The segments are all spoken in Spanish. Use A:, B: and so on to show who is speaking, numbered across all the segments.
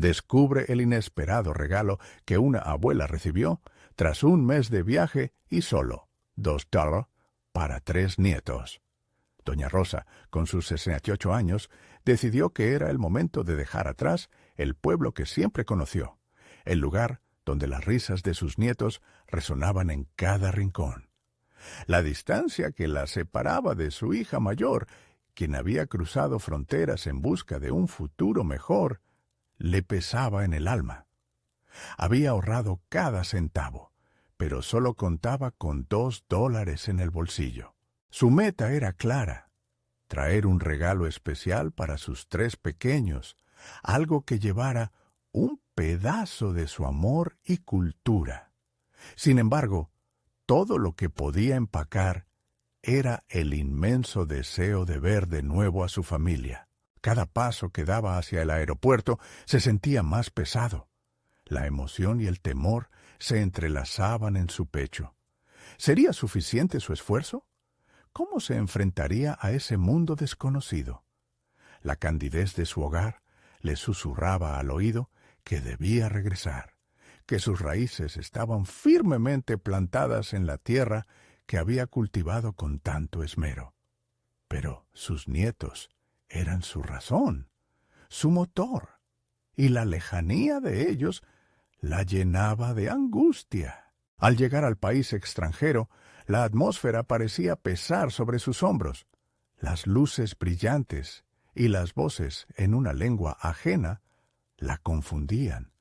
A: descubre el inesperado regalo que una abuela recibió tras un mes de viaje y solo $2 para 3 nietos. Doña Rosa, con sus 68 años, decidió que era el momento de dejar atrás el pueblo que siempre conoció, el lugar donde las risas de sus nietos resonaban en cada rincón. La distancia que la separaba de su hija mayor, quien había cruzado fronteras en busca de un futuro mejor, le pesaba en el alma. Había ahorrado cada centavo, pero solo contaba con $2 en el bolsillo. Su meta era clara: traer un regalo especial para sus 3 pequeños, algo que llevara un pedazo de su amor y cultura. Sin embargo, todo lo que podía empacar era el inmenso deseo de ver de nuevo a su familia. Cada paso que daba hacia el aeropuerto se sentía más pesado. La emoción y el temor se entrelazaban en su pecho. ¿Sería suficiente su esfuerzo? ¿Cómo se enfrentaría a ese mundo desconocido? La candidez de su hogar le susurraba al oído que debía regresar, que sus raíces estaban firmemente plantadas en la tierra que había cultivado con tanto esmero. Pero sus nietos eran su razón, su motor, y la lejanía de ellos la llenaba de angustia. Al llegar al país extranjero, la atmósfera parecía pesar sobre sus hombros. Las luces brillantes y las voces en una lengua ajena la confundían.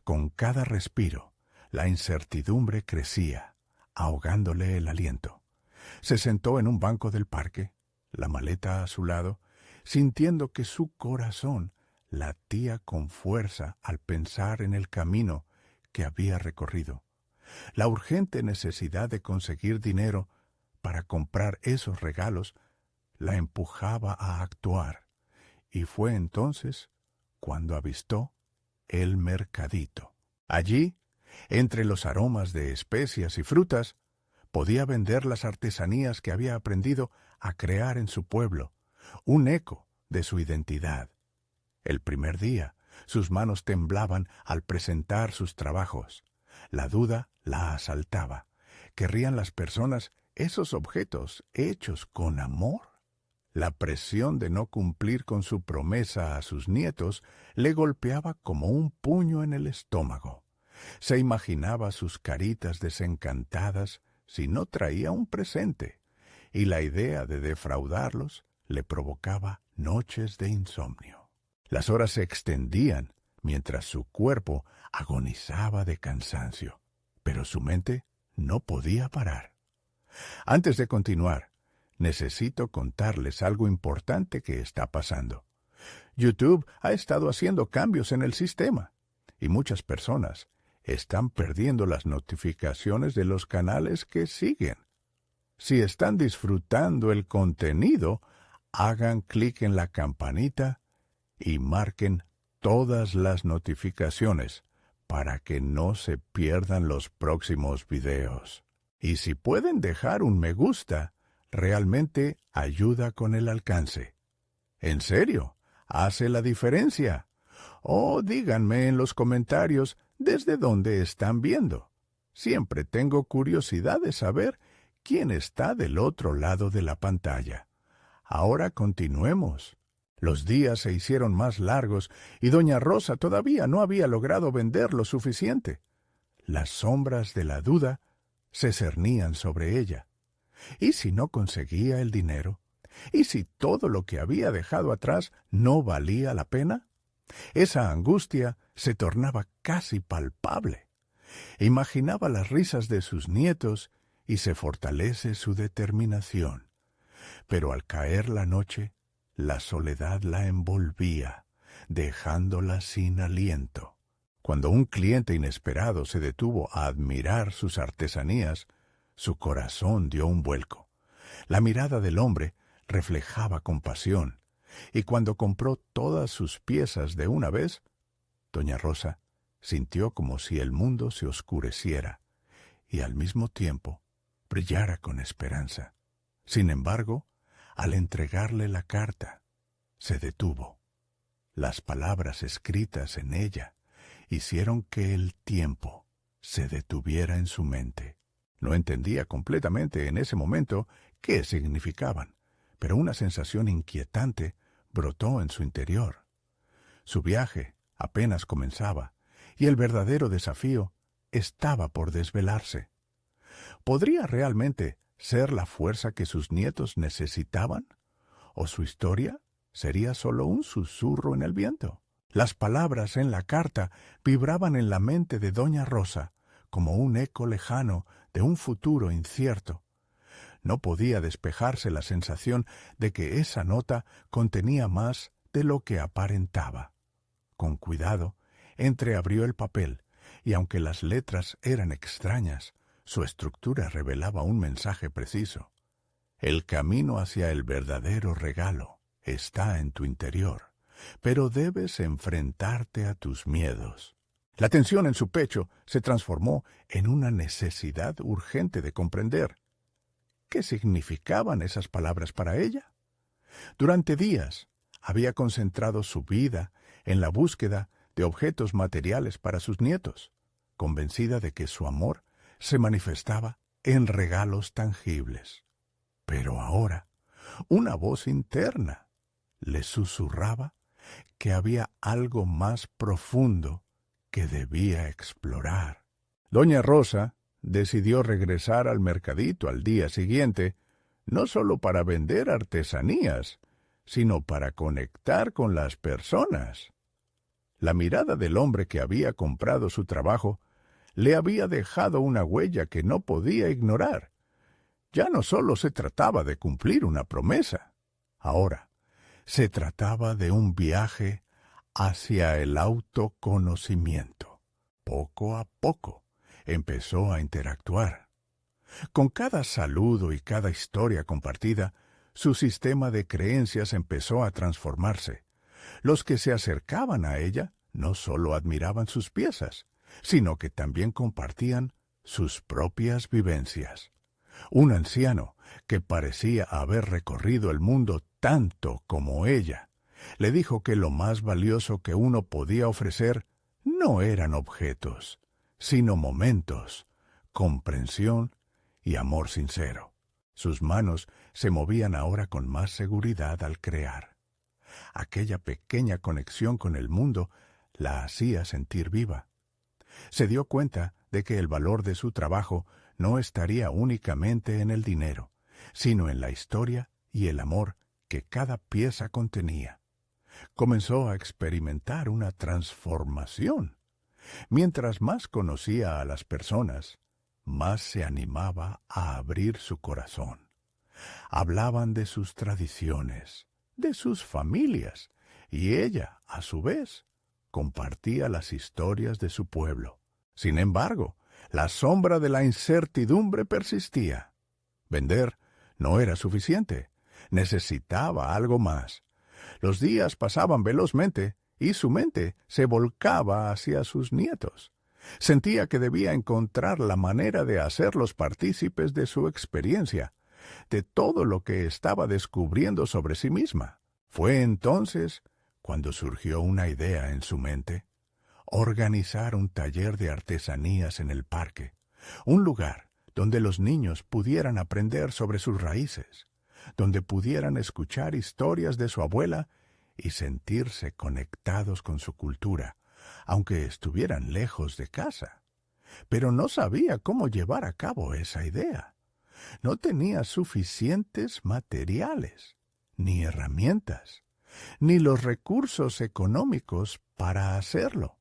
A: Con cada respiro, la incertidumbre crecía, ahogándole el aliento. Se sentó en un banco del parque, la maleta a su lado, sintiendo que su corazón latía con fuerza al pensar en el camino que había recorrido. La urgente necesidad de conseguir dinero para comprar esos regalos la empujaba a actuar, y fue entonces cuando avistó el mercadito. Allí, entre los aromas de especias y frutas, podía vender las artesanías que había aprendido a crear en su pueblo, un eco de su identidad. El primer día, sus manos temblaban al presentar sus trabajos. La duda la asaltaba. ¿Querrían las personas esos objetos hechos con amor? La presión de no cumplir con su promesa a sus nietos le golpeaba como un puño en el estómago. Se imaginaba sus caritas desencantadas si no traía un presente, y la idea de defraudarlos le provocaba noches de insomnio. Las horas se extendían mientras su cuerpo agonizaba de cansancio, pero su mente no podía parar. Antes de continuar, necesito contarles algo importante que está pasando. YouTube ha estado haciendo cambios en el sistema, y muchas personas están perdiendo las notificaciones de los canales que siguen. Si están disfrutando el contenido, hagan clic en la campanita y marquen todas las notificaciones para que no se pierdan los próximos videos. Y si pueden dejar un me gusta, realmente ayuda con el alcance. En serio, hace la diferencia. O díganme en los comentarios desde dónde están viendo. Siempre tengo curiosidad de saber quién está del otro lado de la pantalla. Ahora continuemos. Los días se hicieron más largos y doña Rosa todavía no había logrado vender lo suficiente. Las sombras de la duda se cernían sobre ella. ¿Y si no conseguía el dinero? ¿Y si todo lo que había dejado atrás no valía la pena? Esa angustia se tornaba casi palpable. Imaginaba las risas de sus nietos y se fortalece su determinación. Pero al caer la noche, la soledad la envolvía, dejándola sin aliento. Cuando un cliente inesperado se detuvo a admirar sus artesanías, su corazón dio un vuelco. La mirada del hombre reflejaba compasión, y cuando compró todas sus piezas de una vez, doña Rosa sintió como si el mundo se oscureciera y al mismo tiempo brillara con esperanza. Sin embargo, al entregarle la carta, se detuvo. Las palabras escritas en ella hicieron que el tiempo se detuviera en su mente. No entendía completamente en ese momento qué significaban, pero una sensación inquietante brotó en su interior. Su viaje apenas comenzaba, y el verdadero desafío estaba por desvelarse. ¿Podría realmente ser la fuerza que sus nietos necesitaban? ¿O su historia sería solo un susurro en el viento? Las palabras en la carta vibraban en la mente de doña Rosa como un eco lejano de un futuro incierto. No podía despejarse la sensación de que esa nota contenía más de lo que aparentaba. Con cuidado, entreabrió el papel, y aunque las letras eran extrañas, su estructura revelaba un mensaje preciso. El camino hacia el verdadero regalo está en tu interior, pero debes enfrentarte a tus miedos. La tensión en su pecho se transformó en una necesidad urgente de comprender. ¿Qué significaban esas palabras para ella? Durante días había concentrado su vida en la búsqueda de objetos materiales para sus nietos, convencida de que su amor se manifestaba en regalos tangibles. Pero ahora, una voz interna le susurraba que había algo más profundo que debía explorar. Doña Rosa decidió regresar al mercadito al día siguiente, no solo para vender artesanías, sino para conectar con las personas. La mirada del hombre que había comprado su trabajo le había dejado una huella que no podía ignorar. Ya no solo se trataba de cumplir una promesa, ahora se trataba de un viaje hacia el autoconocimiento. Poco a poco empezó a interactuar. Con cada saludo y cada historia compartida, su sistema de creencias empezó a transformarse. Los que se acercaban a ella no solo admiraban sus piezas, sino que también compartían sus propias vivencias. Un anciano, que parecía haber recorrido el mundo tanto como ella, le dijo que lo más valioso que uno podía ofrecer no eran objetos, sino momentos, comprensión y amor sincero. Sus manos se movían ahora con más seguridad al crear. Aquella pequeña conexión con el mundo la hacía sentir viva. Se dio cuenta de que el valor de su trabajo no estaría únicamente en el dinero, sino en la historia y el amor que cada pieza contenía. Comenzó a experimentar una transformación. Mientras más conocía a las personas, más se animaba a abrir su corazón. Hablaban de sus tradiciones, de sus familias, y ella, a su vez, compartía las historias de su pueblo. Sin embargo, la sombra de la incertidumbre persistía. Vender no era suficiente. Necesitaba algo más. Los días pasaban velozmente y su mente se volcaba hacia sus nietos. Sentía que debía encontrar la manera de hacerlos partícipes de su experiencia, de todo lo que estaba descubriendo sobre sí misma. Fue entonces cuando surgió una idea en su mente: organizar un taller de artesanías en el parque, un lugar donde los niños pudieran aprender sobre sus raíces, donde pudieran escuchar historias de su abuela y sentirse conectados con su cultura, aunque estuvieran lejos de casa. Pero no sabía cómo llevar a cabo esa idea. No tenía suficientes materiales, ni herramientas, ni los recursos económicos para hacerlo.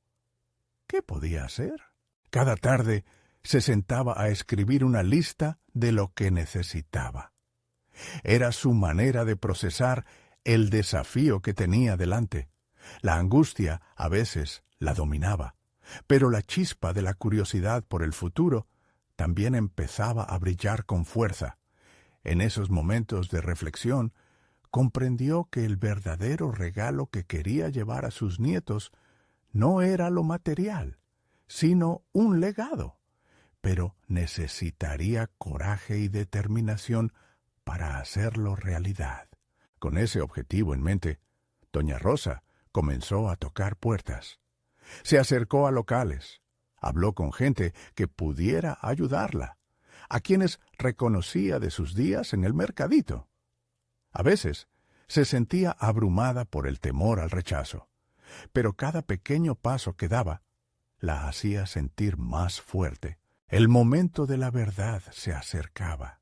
A: ¿Qué podía hacer? Cada tarde se sentaba a escribir una lista de lo que necesitaba. Era su manera de procesar el desafío que tenía delante. La angustia a veces la dominaba, pero la chispa de la curiosidad por el futuro también empezaba a brillar con fuerza. En esos momentos de reflexión, comprendió que el verdadero regalo que quería llevar a sus nietos no era lo material, sino un legado, pero necesitaría coraje y determinación para hacerlo realidad. Con ese objetivo en mente, doña Rosa comenzó a tocar puertas. Se acercó a locales. Habló con gente que pudiera ayudarla, a quienes reconocía de sus días en el mercadito. A veces se sentía abrumada por el temor al rechazo, pero cada pequeño paso que daba la hacía sentir más fuerte. El momento de la verdad se acercaba.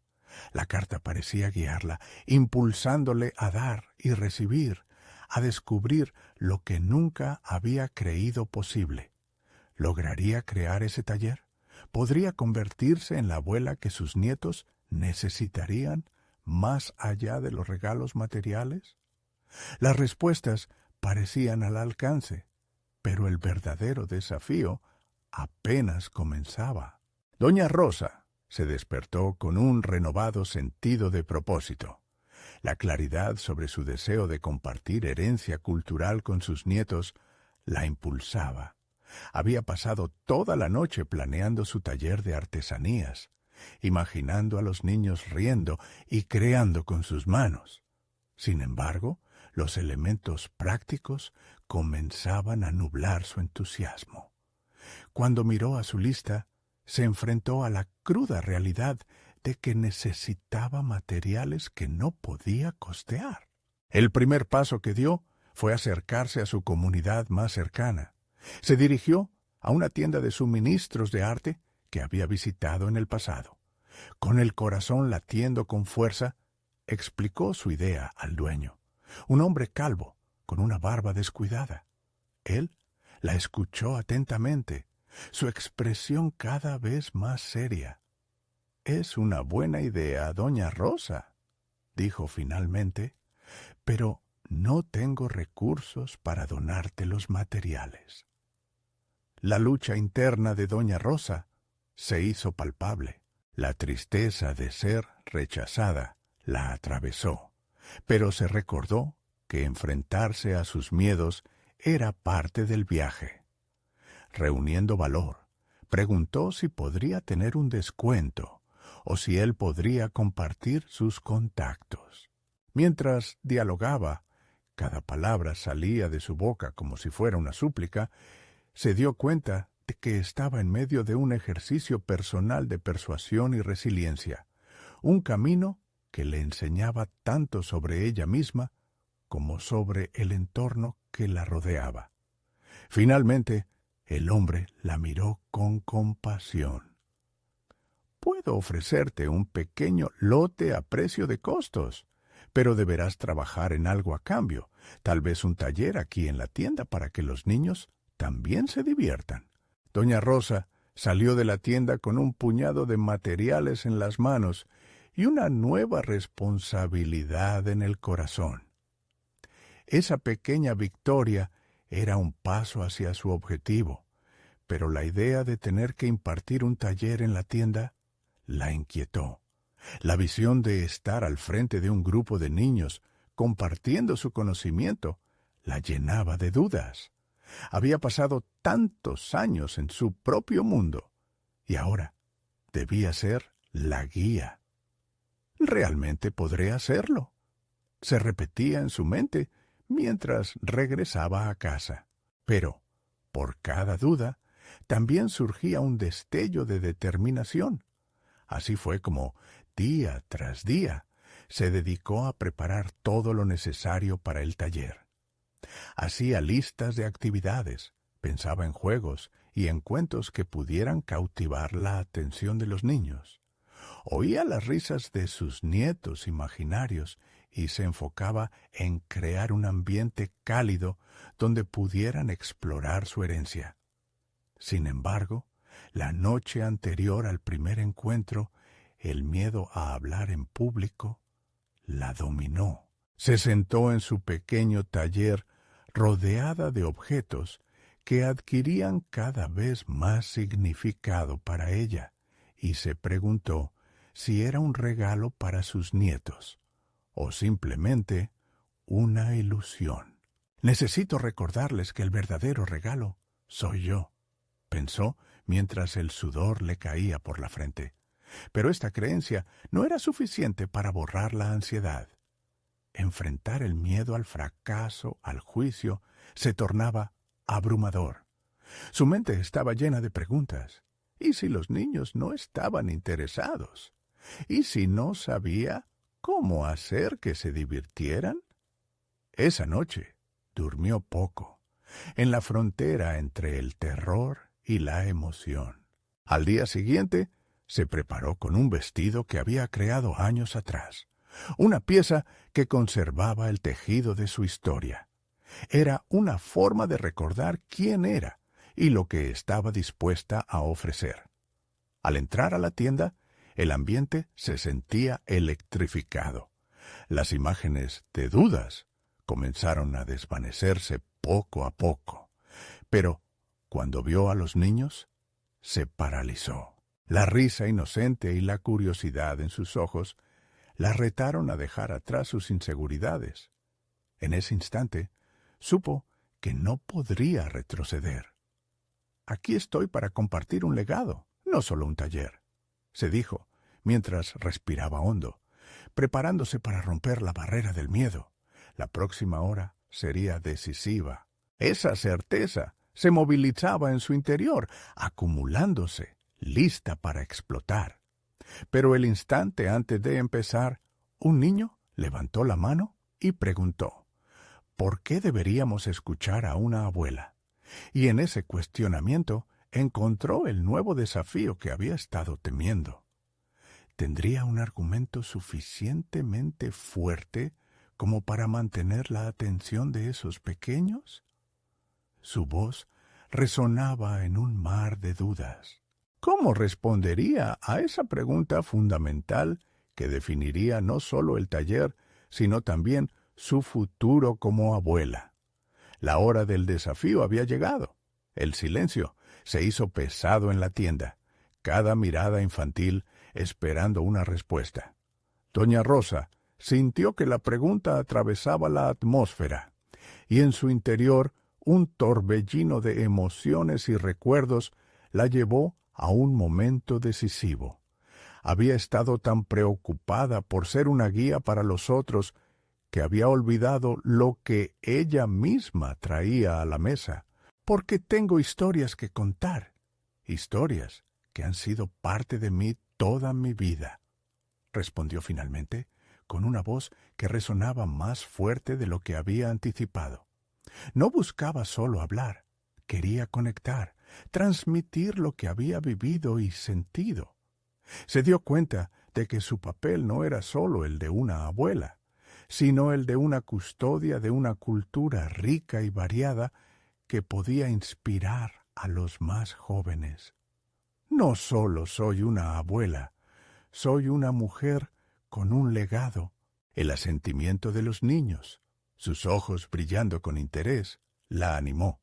A: La carta parecía guiarla, impulsándole a dar y recibir, a descubrir lo que nunca había creído posible. ¿Lograría crear ese taller? ¿Podría convertirse en la abuela que sus nietos necesitarían más allá de los regalos materiales? Las respuestas parecían al alcance, pero el verdadero desafío apenas comenzaba. Doña Rosa se despertó con un renovado sentido de propósito. La claridad sobre su deseo de compartir herencia cultural con sus nietos la impulsaba. Había pasado toda la noche planeando su taller de artesanías, imaginando a los niños riendo y creando con sus manos. Sin embargo, los elementos prácticos comenzaban a nublar su entusiasmo. Cuando miró a su lista, se enfrentó a la cruda realidad de que necesitaba materiales que no podía costear. El primer paso que dio fue acercarse a su comunidad más cercana. Se dirigió a una tienda de suministros de arte que había visitado en el pasado. Con el corazón latiendo con fuerza, explicó su idea al dueño, un hombre calvo, con una barba descuidada. Él la escuchó atentamente, su expresión cada vez más seria. «Es una buena idea, doña Rosa», dijo finalmente, «pero no tengo recursos para donarte los materiales». La lucha interna de doña Rosa se hizo palpable. La tristeza de ser rechazada la atravesó, pero se recordó que enfrentarse a sus miedos era parte del viaje. Reuniendo valor, preguntó si podría tener un descuento o si él podría compartir sus contactos. Mientras dialogaba, cada palabra salía de su boca como si fuera una súplica, se dio cuenta de que estaba en medio de un ejercicio personal de persuasión y resiliencia, un camino que le enseñaba tanto sobre ella misma como sobre el entorno que la rodeaba. Finalmente, el hombre la miró con compasión. «Puedo ofrecerte un pequeño lote a precio de costos, pero deberás trabajar en algo a cambio, tal vez un taller aquí en la tienda para que los niños también se diviertan». Doña Rosa salió de la tienda con un puñado de materiales en las manos y una nueva responsabilidad en el corazón. Esa pequeña victoria era un paso hacia su objetivo, pero la idea de tener que impartir un taller en la tienda la inquietó. La visión de estar al frente de un grupo de niños compartiendo su conocimiento la llenaba de dudas. Había pasado tantos años en su propio mundo y ahora debía ser la guía. ¿Realmente podré hacerlo?, se repetía en su mente mientras regresaba a casa. Pero, por cada duda, también surgía un destello de determinación. Así fue como, día tras día, se dedicó a preparar todo lo necesario para el taller. Hacía listas de actividades, pensaba en juegos y en cuentos que pudieran cautivar la atención de los niños. Oía las risas de sus nietos imaginarios y se enfocaba en crear un ambiente cálido donde pudieran explorar su herencia. Sin embargo, la noche anterior al primer encuentro, el miedo a hablar en público la dominó. Se sentó en su pequeño taller rodeada de objetos que adquirían cada vez más significado para ella y se preguntó si era un regalo para sus nietos o simplemente una ilusión. «Necesito recordarles que el verdadero regalo soy yo», pensó mientras el sudor le caía por la frente. Pero esta creencia no era suficiente para borrar la ansiedad. enfrentar el miedo al fracaso, al juicio, se tornaba abrumador. Su mente estaba llena de preguntas. ¿Y si los niños no estaban interesados? ¿Y si no sabía cómo hacer que se divirtieran? Esa noche durmió poco, en la frontera entre el terror y la emoción. Al día siguiente, se preparó con un vestido que había creado años atrás, una pieza que conservaba el tejido de su historia. Era una forma de recordar quién era y lo que estaba dispuesta a ofrecer. Al entrar a la tienda, el ambiente se sentía electrificado. Las imágenes de dudas comenzaron a desvanecerse poco a poco, pero cuando vio a los niños, se paralizó. La risa inocente y la curiosidad en sus ojos la retaron a dejar atrás sus inseguridades. En ese instante, supo que no podría retroceder. Aquí estoy para compartir un legado, no solo un taller, se dijo, mientras respiraba hondo, preparándose para romper la barrera del miedo. La próxima hora sería decisiva. Esa certeza se movilizaba en su interior, acumulándose, lista para explotar. Pero el instante antes de empezar, un niño levantó la mano y preguntó, ¿por qué deberíamos escuchar a una abuela? Y en ese cuestionamiento encontró el nuevo desafío que había estado temiendo. ¿Tendría un argumento suficientemente fuerte como para mantener la atención de esos pequeños? Su voz resonaba en un mar de dudas. ¿Cómo respondería a esa pregunta fundamental que definiría no solo el taller, sino también su futuro como abuela? La hora del desafío había llegado. El silencio se hizo pesado en la tienda, cada mirada infantil esperando una respuesta. Doña Rosa sintió que la pregunta atravesaba la atmósfera, y en su interior un torbellino de emociones y recuerdos la llevó a un momento decisivo. Había estado tan preocupada por ser una guía para los otros que había olvidado lo que ella misma traía a la mesa. Porque tengo historias que contar, historias que han sido parte de mí toda mi vida, respondió finalmente, con una voz que resonaba más fuerte de lo que había anticipado. No buscaba solo hablar, quería conectar, transmitir lo que había vivido y sentido. Se dio cuenta de que su papel no era solo el de una abuela, sino el de una custodia de una cultura rica y variada que podía inspirar a los más jóvenes. No solo soy una abuela, soy una mujer con un legado. El asentimiento de los niños, sus ojos brillando con interés, la animó.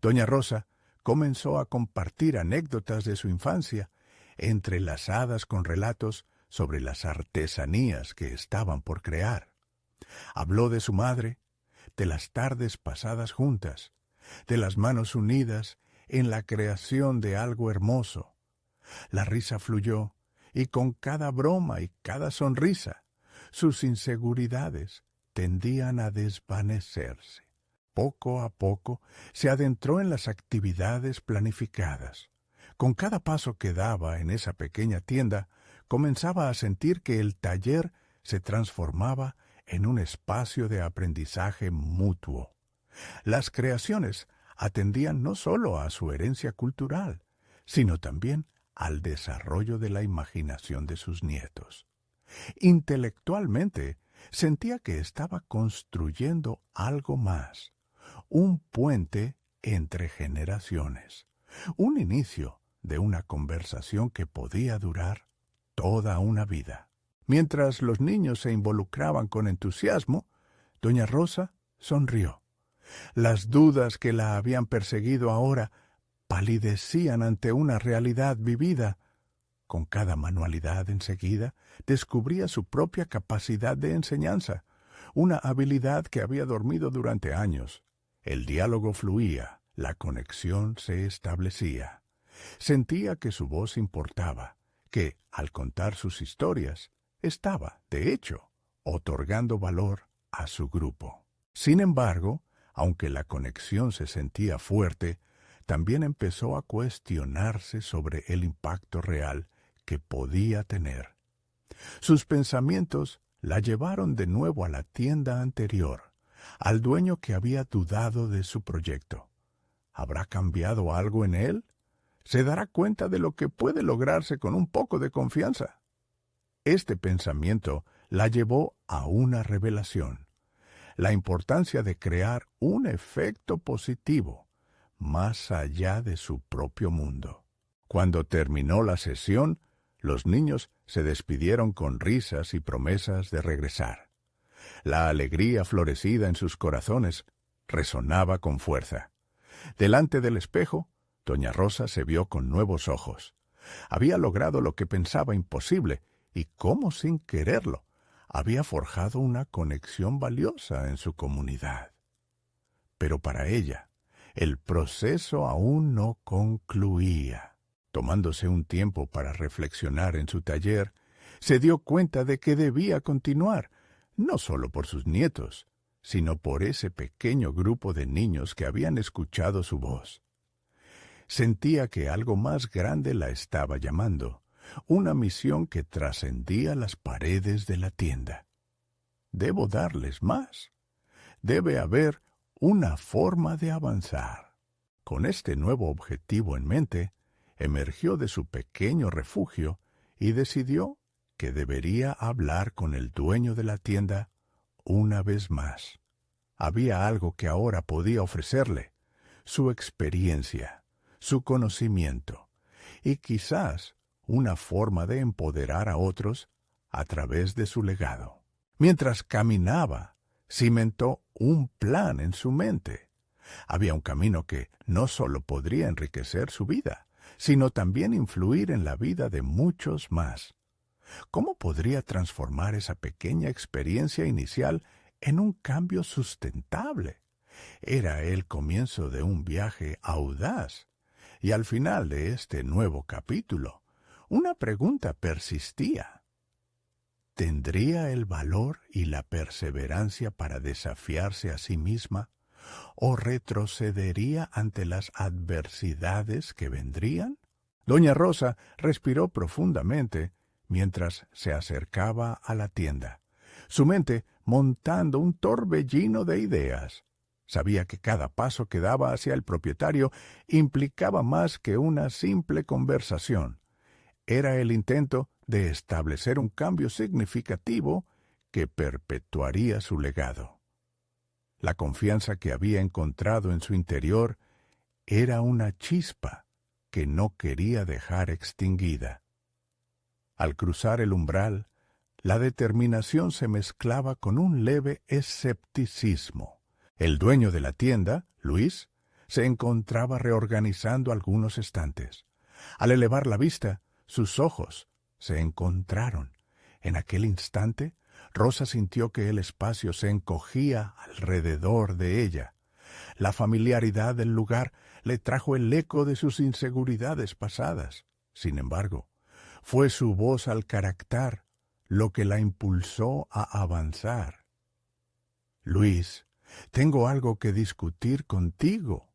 A: Doña Rosa comenzó a compartir anécdotas de su infancia, entrelazadas con relatos sobre las artesanías que estaban por crear. Habló de su madre, de las tardes pasadas juntas, de las manos unidas en la creación de algo hermoso. La risa fluyó, y con cada broma y cada sonrisa, sus inseguridades tendían a desvanecerse. Poco a poco se adentró en las actividades planificadas. Con cada paso que daba en esa pequeña tienda, comenzaba a sentir que el taller se transformaba en un espacio de aprendizaje mutuo. Las creaciones atendían no solo a su herencia cultural, sino también al desarrollo de la imaginación de sus nietos. Intelectualmente, sentía que estaba construyendo algo más, un puente entre generaciones, un inicio de una conversación que podía durar toda una vida. Mientras los niños se involucraban con entusiasmo, doña Rosa sonrió. Las dudas que la habían perseguido ahora palidecían ante una realidad vivida. Con cada manualidad enseguida descubría su propia capacidad de enseñanza, una habilidad que había dormido durante años. El diálogo fluía, la conexión se establecía. Sentía que su voz importaba, que, al contar sus historias, estaba, de hecho, otorgando valor a su grupo. Sin embargo, aunque la conexión se sentía fuerte, también empezó a cuestionarse sobre el impacto real que podía tener. Sus pensamientos la llevaron de nuevo a la tienda anterior, al dueño que había dudado de su proyecto. ¿Habrá cambiado algo en él? ¿Se dará cuenta de lo que puede lograrse con un poco de confianza? Este pensamiento la llevó a una revelación: la importancia de crear un efecto positivo más allá de su propio mundo. Cuando terminó la sesión, los niños se despidieron con risas y promesas de regresar. La alegría florecida en sus corazones resonaba con fuerza. Delante del espejo, doña Rosa se vio con nuevos ojos. Había logrado lo que pensaba imposible y, cómo sin quererlo, había forjado una conexión valiosa en su comunidad. Pero para ella, el proceso aún no concluía. Tomándose un tiempo para reflexionar en su taller, se dio cuenta de que debía continuar, no solo por sus nietos, sino por ese pequeño grupo de niños que habían escuchado su voz. Sentía que algo más grande la estaba llamando, una misión que trascendía las paredes de la tienda. Debo darles más. Debe haber una forma de avanzar. Con este nuevo objetivo en mente, emergió de su pequeño refugio y decidió que debería hablar con el dueño de la tienda una vez más. Había algo que ahora podía ofrecerle: su experiencia, su conocimiento y quizás una forma de empoderar a otros a través de su legado. Mientras caminaba, cimentó un plan en su mente. Había un camino que no solo podría enriquecer su vida, sino también influir en la vida de muchos más. ¿Cómo podría transformar esa pequeña experiencia inicial en un cambio sustentable? Era el comienzo de un viaje audaz, y al final de este nuevo capítulo, una pregunta persistía: ¿tendría el valor y la perseverancia para desafiarse a sí misma, o retrocedería ante las adversidades que vendrían? Doña Rosa respiró profundamente mientras se acercaba a la tienda, su mente montando un torbellino de ideas. Sabía que cada paso que daba hacia el propietario implicaba más que una simple conversación. Era el intento de establecer un cambio significativo que perpetuaría su legado. La confianza que había encontrado en su interior era una chispa que no quería dejar extinguida. Al cruzar el umbral, la determinación se mezclaba con un leve escepticismo. El dueño de la tienda, Luis, se encontraba reorganizando algunos estantes. Al elevar la vista, sus ojos se encontraron. En aquel instante, Rosa sintió que el espacio se encogía alrededor de ella. La familiaridad del lugar le trajo el eco de sus inseguridades pasadas. Sin embargo, fue su voz al carácter lo que la impulsó a avanzar. «Luis, tengo algo que discutir contigo»,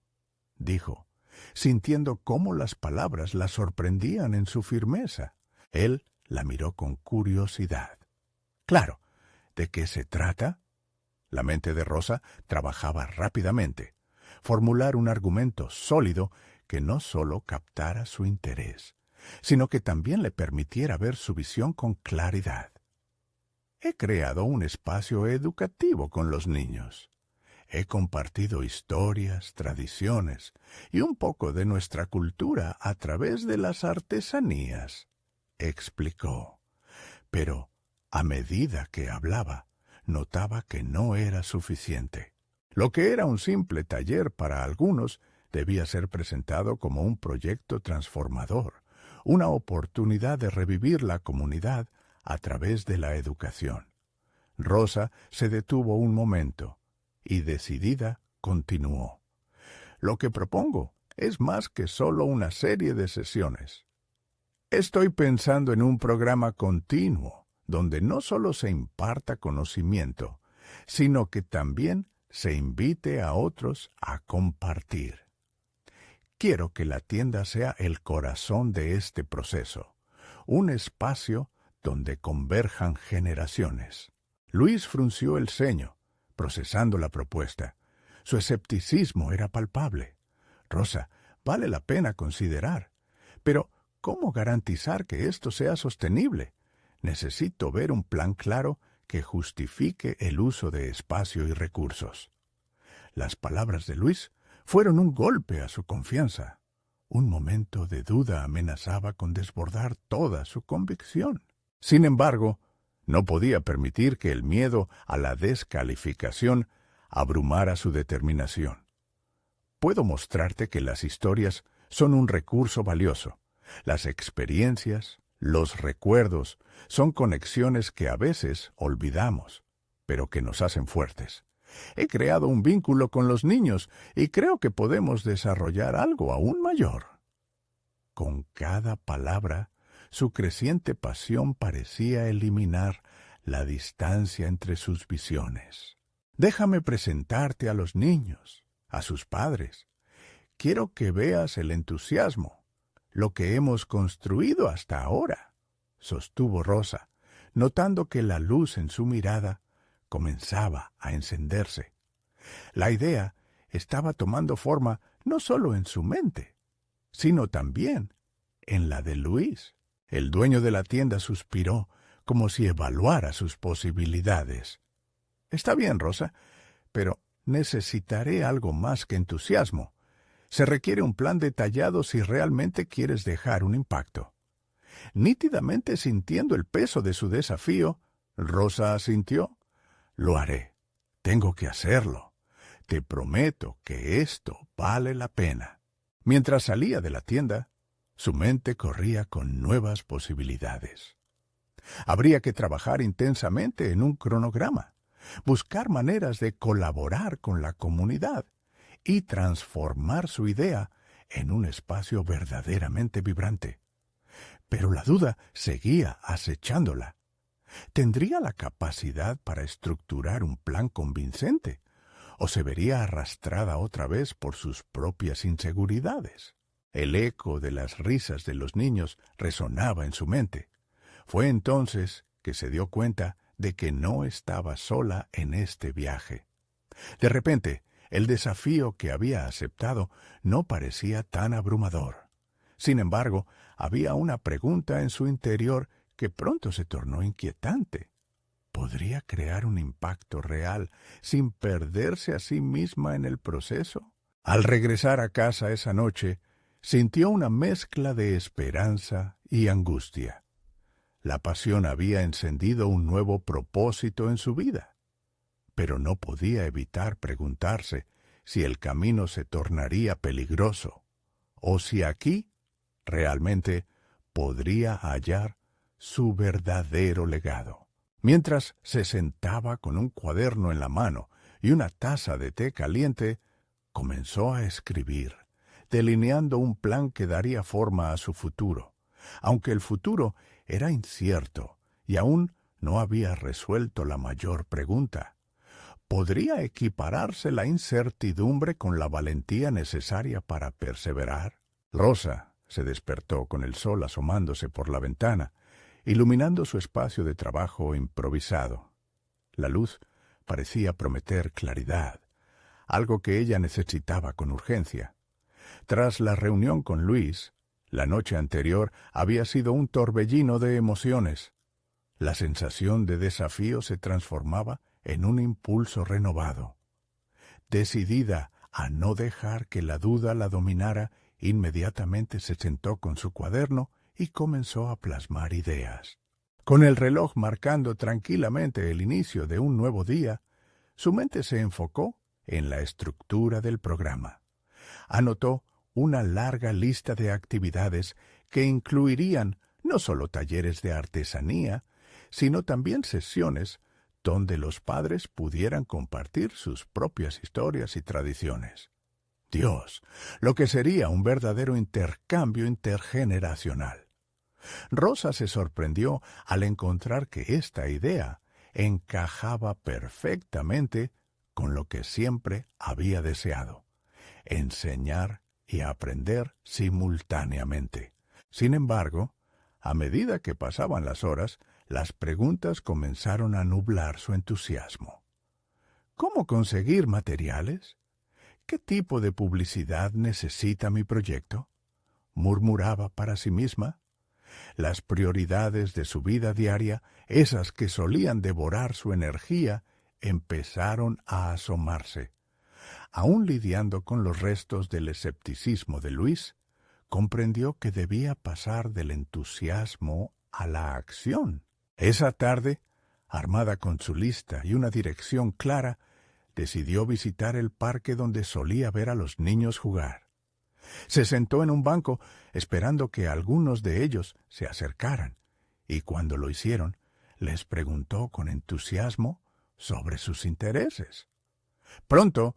A: dijo, sintiendo cómo las palabras la sorprendían en su firmeza. Él la miró con curiosidad. «Claro, ¿de qué se trata?». La mente de Rosa trabajaba rápidamente. Formular un argumento sólido que no solo captara su interés, sino que también le permitiera ver su visión con claridad. «He creado un espacio educativo con los niños. He compartido historias, tradiciones y un poco de nuestra cultura a través de las artesanías», explicó. Pero, a medida que hablaba, notaba que no era suficiente. Lo que era un simple taller para algunos debía ser presentado como un proyecto transformador, una oportunidad de revivir la comunidad a través de la educación. Rosa se detuvo un momento y, decidida, continuó. «Lo que propongo es más que solo una serie de sesiones. Estoy pensando en un programa continuo, donde no solo se imparta conocimiento, sino que también se invite a otros a compartir. Quiero que la tienda sea el corazón de este proceso, un espacio donde converjan generaciones. Luis frunció el ceño, procesando la propuesta. Su escepticismo era palpable. Rosa, vale la pena considerar. Pero, ¿cómo garantizar que esto sea sostenible? Necesito ver un plan claro que justifique el uso de espacio y recursos. Las palabras de Luis fueron un golpe a su confianza. Un momento de duda amenazaba con desbordar toda su convicción. Sin embargo, no podía permitir que el miedo a la descalificación abrumara su determinación. Puedo mostrarte que las historias son un recurso valioso. Las experiencias, los recuerdos, son conexiones que a veces olvidamos, pero que nos hacen fuertes. He creado un vínculo con los niños y creo que podemos desarrollar algo aún mayor. Con cada palabra, su creciente pasión parecía eliminar la distancia entre sus visiones. Déjame presentarte a los niños, a sus padres. Quiero que veas el entusiasmo, lo que hemos construido hasta ahora, sostuvo Rosa, notando que la luz en su mirada comenzaba a encenderse. La idea estaba tomando forma no solo en su mente, sino también en la de Luis. El dueño de la tienda suspiró, como si evaluara sus posibilidades. Está bien, Rosa, pero necesitaré algo más que entusiasmo. Se requiere un plan detallado si realmente quieres dejar un impacto. Nítidamente sintiendo el peso de su desafío, Rosa asintió. Lo haré. Tengo que hacerlo. Te prometo que esto vale la pena. Mientras salía de la tienda, su mente corría con nuevas posibilidades. Habría que trabajar intensamente en un cronograma, buscar maneras de colaborar con la comunidad y transformar su idea en un espacio verdaderamente vibrante. Pero la duda seguía acechándola. ¿Tendría la capacidad para estructurar un plan convincente? ¿O se vería arrastrada otra vez por sus propias inseguridades? El eco de las risas de los niños resonaba en su mente. Fue entonces que se dio cuenta de que no estaba sola en este viaje. De repente, el desafío que había aceptado no parecía tan abrumador. Sin embargo, había una pregunta en su interior que pronto se tornó inquietante. ¿Podría crear un impacto real sin perderse a sí misma en el proceso? Al regresar a casa esa noche, sintió una mezcla de esperanza y angustia. La pasión había encendido un nuevo propósito en su vida, pero no podía evitar preguntarse si el camino se tornaría peligroso, o si aquí realmente podría hallar su verdadero legado. Mientras se sentaba con un cuaderno en la mano y una taza de té caliente, comenzó a escribir, delineando un plan que daría forma a su futuro, aunque el futuro era incierto y aún no había resuelto la mayor pregunta. ¿Podría equipararse la incertidumbre con la valentía necesaria para perseverar? Rosa se despertó con el sol asomándose por la ventana, iluminando su espacio de trabajo improvisado. La luz parecía prometer claridad, algo que ella necesitaba con urgencia. Tras la reunión con Luis, la noche anterior había sido un torbellino de emociones. La sensación de desafío se transformaba en un impulso renovado. Decidida a no dejar que la duda la dominara, inmediatamente se sentó con su cuaderno y comenzó a plasmar ideas. Con el reloj marcando tranquilamente el inicio de un nuevo día, su mente se enfocó en la estructura del programa. Anotó una larga lista de actividades que incluirían no solo talleres de artesanía, sino también sesiones donde los padres pudieran compartir sus propias historias y tradiciones. Dios, lo que sería un verdadero intercambio intergeneracional. Rosa se sorprendió al encontrar que esta idea encajaba perfectamente con lo que siempre había deseado: enseñar y aprender simultáneamente. Sin embargo, a medida que pasaban las horas, las preguntas comenzaron a nublar su entusiasmo. ¿Cómo conseguir materiales? ¿Qué tipo de publicidad necesita mi proyecto?, murmuraba para sí misma. Las prioridades de su vida diaria, esas que solían devorar su energía, empezaron a asomarse. Aún lidiando con los restos del escepticismo de Luis, comprendió que debía pasar del entusiasmo a la acción. Esa tarde, armada con su lista y una dirección clara, decidió visitar el parque donde solía ver a los niños jugar. Se sentó en un banco esperando que algunos de ellos se acercaran, y cuando lo hicieron, les preguntó con entusiasmo sobre sus intereses. Pronto,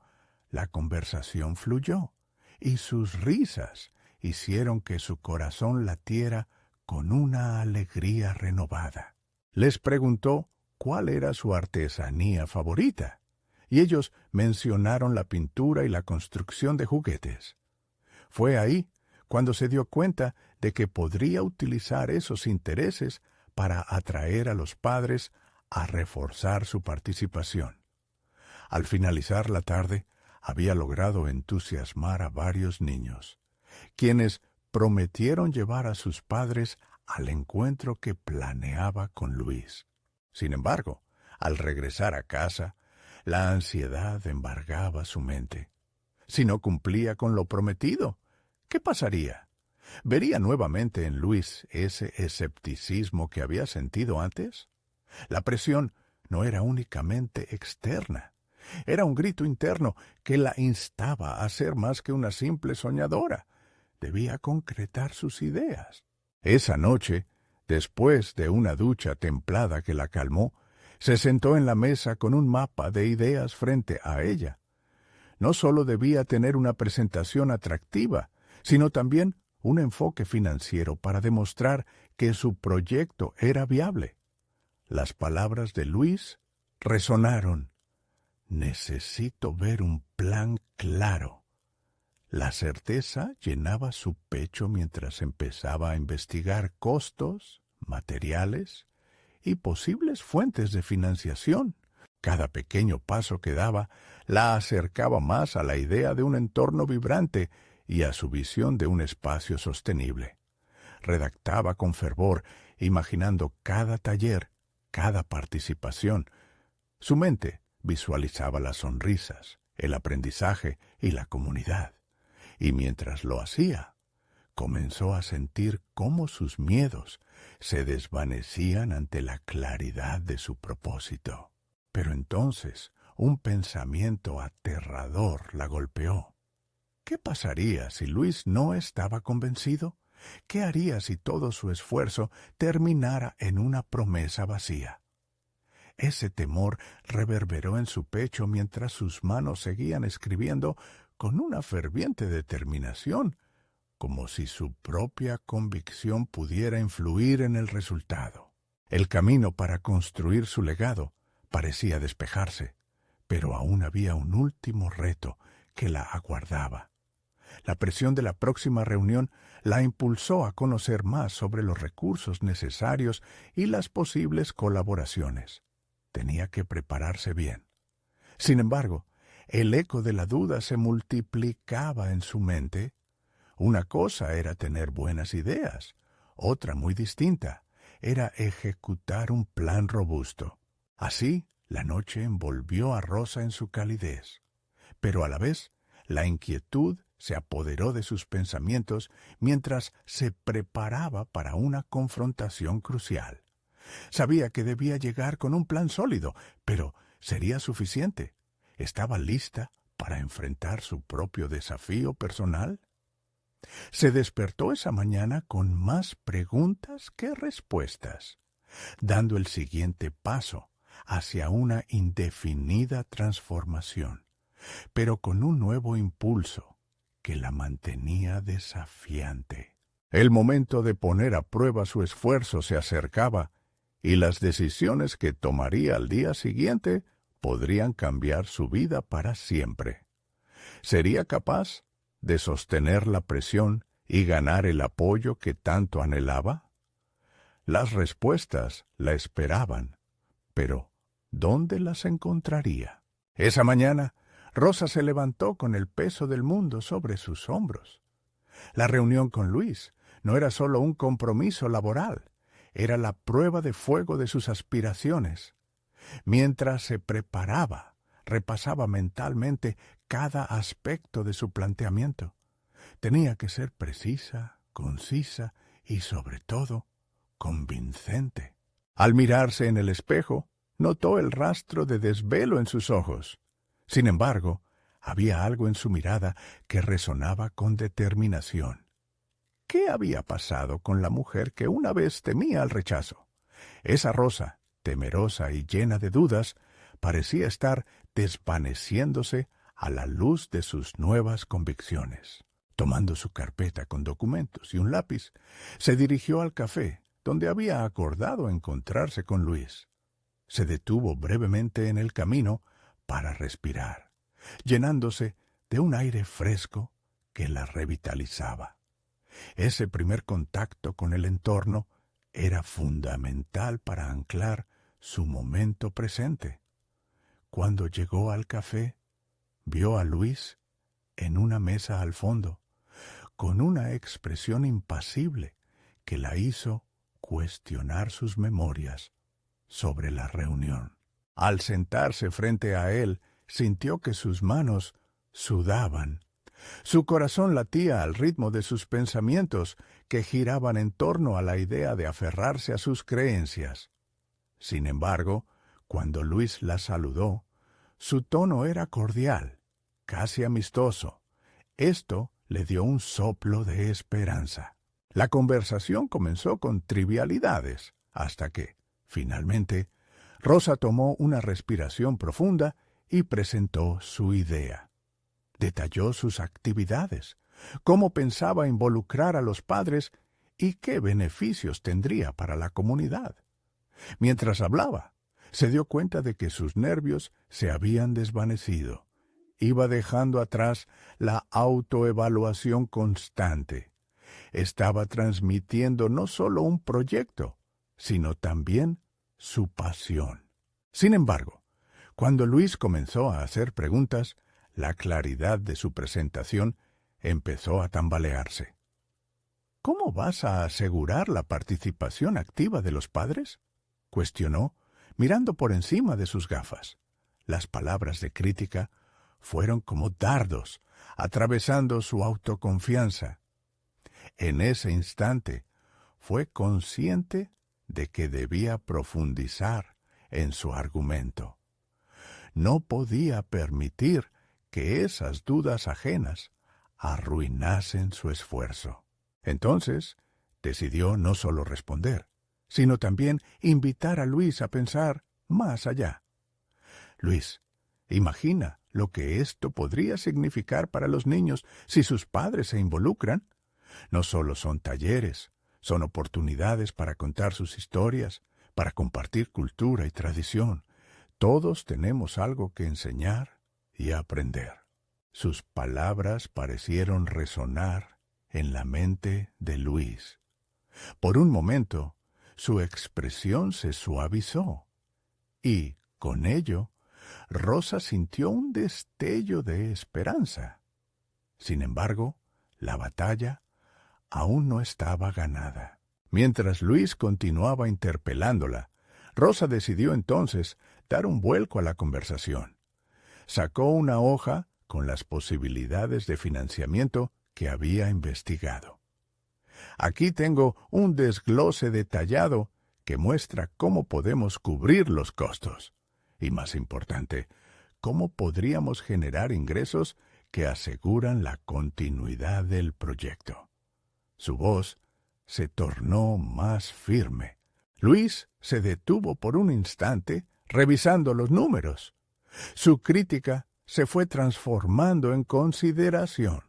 A: la conversación fluyó, y sus risas hicieron que su corazón latiera con una alegría renovada. Les preguntó cuál era su artesanía favorita, y ellos mencionaron la pintura y la construcción de juguetes. Fue ahí cuando se dio cuenta de que podría utilizar esos intereses para atraer a los padres a reforzar su participación. Al finalizar la tarde, había logrado entusiasmar a varios niños, quienes prometieron llevar a sus padres al encuentro que planeaba con Luis. Sin embargo, al regresar a casa, la ansiedad embargaba su mente. Si no cumplía con lo prometido, ¿qué pasaría? ¿Vería nuevamente en Luis ese escepticismo que había sentido antes? La presión no era únicamente externa. Era un grito interno que la instaba a ser más que una simple soñadora. Debía concretar sus ideas. Esa noche, después de una ducha templada que la calmó, se sentó en la mesa con un mapa de ideas frente a ella. No solo debía tener una presentación atractiva, sino también un enfoque financiero para demostrar que su proyecto era viable. Las palabras de Luis resonaron. Necesito ver un plan claro. La certeza llenaba su pecho mientras empezaba a investigar costos, materiales y posibles fuentes de financiación. Cada pequeño paso que daba la acercaba más a la idea de un entorno vibrante y a su visión de un espacio sostenible. Redactaba con fervor, imaginando cada taller, cada participación. Su mente visualizaba las sonrisas, el aprendizaje y la comunidad. Y mientras lo hacía, comenzó a sentir cómo sus miedos se desvanecían ante la claridad de su propósito. Pero entonces un pensamiento aterrador la golpeó. ¿Qué pasaría si Luis no estaba convencido? ¿Qué haría si todo su esfuerzo terminara en una promesa vacía? Ese temor reverberó en su pecho mientras sus manos seguían escribiendo con una ferviente determinación, como si su propia convicción pudiera influir en el resultado. El camino para construir su legado parecía despejarse, pero aún había un último reto que la aguardaba. La presión de la próxima reunión la impulsó a conocer más sobre los recursos necesarios y las posibles colaboraciones. Tenía que prepararse bien. Sin embargo, el eco de la duda se multiplicaba en su mente. Una cosa era tener buenas ideas, otra muy distinta era ejecutar un plan robusto. Así, la noche envolvió a Rosa en su calidez, pero a la vez, la inquietud se apoderó de sus pensamientos mientras se preparaba para una confrontación crucial. Sabía que debía llegar con un plan sólido, pero ¿sería suficiente? ¿Estaba lista para enfrentar su propio desafío personal? Se despertó esa mañana con más preguntas que respuestas, dando el siguiente paso hacia una indefinida transformación, pero con un nuevo impulso que la mantenía desafiante. El momento de poner a prueba su esfuerzo se acercaba, y las decisiones que tomaría al día siguiente podrían cambiar su vida para siempre. ¿Sería capaz de sostener la presión y ganar el apoyo que tanto anhelaba? Las respuestas la esperaban, pero ¿dónde las encontraría? Esa mañana, Rosa se levantó con el peso del mundo sobre sus hombros. La reunión con Luis no era solo un compromiso laboral, era la prueba de fuego de sus aspiraciones. Mientras se preparaba, repasaba mentalmente cada aspecto de su planteamiento. Tenía que ser precisa, concisa y, sobre todo, convincente. Al mirarse en el espejo, notó el rastro de desvelo en sus ojos. Sin embargo, había algo en su mirada que resonaba con determinación. ¿Qué había pasado con la mujer que una vez temía el rechazo? Esa Rosa, temerosa y llena de dudas, parecía estar desvaneciéndose a la luz de sus nuevas convicciones. Tomando su carpeta con documentos y un lápiz, se dirigió al café, donde había acordado encontrarse con Luis. Se detuvo brevemente en el camino para respirar, llenándose de un aire fresco que la revitalizaba. Ese primer contacto con el entorno era fundamental para anclar su momento presente. Cuando llegó al café, vio a Luis en una mesa al fondo, con una expresión impasible que la hizo cuestionar sus memorias sobre la reunión. Al sentarse frente a él, sintió que sus manos sudaban. Su corazón latía al ritmo de sus pensamientos, que giraban en torno a la idea de aferrarse a sus creencias. Sin embargo, cuando Luis la saludó, su tono era cordial, casi amistoso. Esto le dio un soplo de esperanza. La conversación comenzó con trivialidades, hasta que, finalmente, Rosa tomó una respiración profunda y presentó su idea. Detalló sus actividades, cómo pensaba involucrar a los padres y qué beneficios tendría para la comunidad. Mientras hablaba, se dio cuenta de que sus nervios se habían desvanecido. Iba dejando atrás la autoevaluación constante. Estaba transmitiendo no solo un proyecto, sino también su pasión. Sin embargo, cuando Luis comenzó a hacer preguntas, la claridad de su presentación empezó a tambalearse. ¿Cómo vas a asegurar la participación activa de los padres?, cuestionó, mirando por encima de sus gafas. Las palabras de crítica fueron como dardos, atravesando su autoconfianza. En ese instante, fue consciente de que debía profundizar en su argumento. No podía permitir que esas dudas ajenas arruinasen su esfuerzo. Entonces, decidió no solo responder, sino también invitar a Luis a pensar más allá. Luis, imagina lo que esto podría significar para los niños si sus padres se involucran. No solo son talleres, son oportunidades para contar sus historias, para compartir cultura y tradición. Todos tenemos algo que enseñar y aprender. Sus palabras parecieron resonar en la mente de Luis. Por un momento, su expresión se suavizó, y, con ello, Rosa sintió un destello de esperanza. Sin embargo, la batalla aún no estaba ganada. Mientras Luis continuaba interpelándola, Rosa decidió entonces dar un vuelco a la conversación. Sacó una hoja con las posibilidades de financiamiento que había investigado. Aquí tengo un desglose detallado que muestra cómo podemos cubrir los costos. Y más importante, cómo podríamos generar ingresos que aseguran la continuidad del proyecto. Su voz se tornó más firme. Luis se detuvo por un instante, revisando los números. Su crítica se fue transformando en consideración.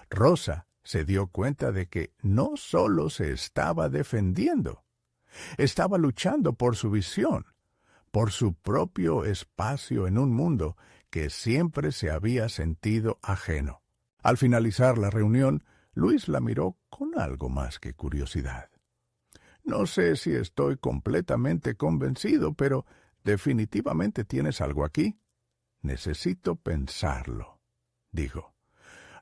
A: Rosa se dio cuenta de que no solo se estaba defendiendo, Estaba luchando por su visión, por su propio espacio en un mundo que siempre se había sentido ajeno. Al finalizar la reunión, Luis la miró con algo más que curiosidad. «No sé si estoy completamente convencido, pero definitivamente tienes algo aquí. Necesito pensarlo», dijo.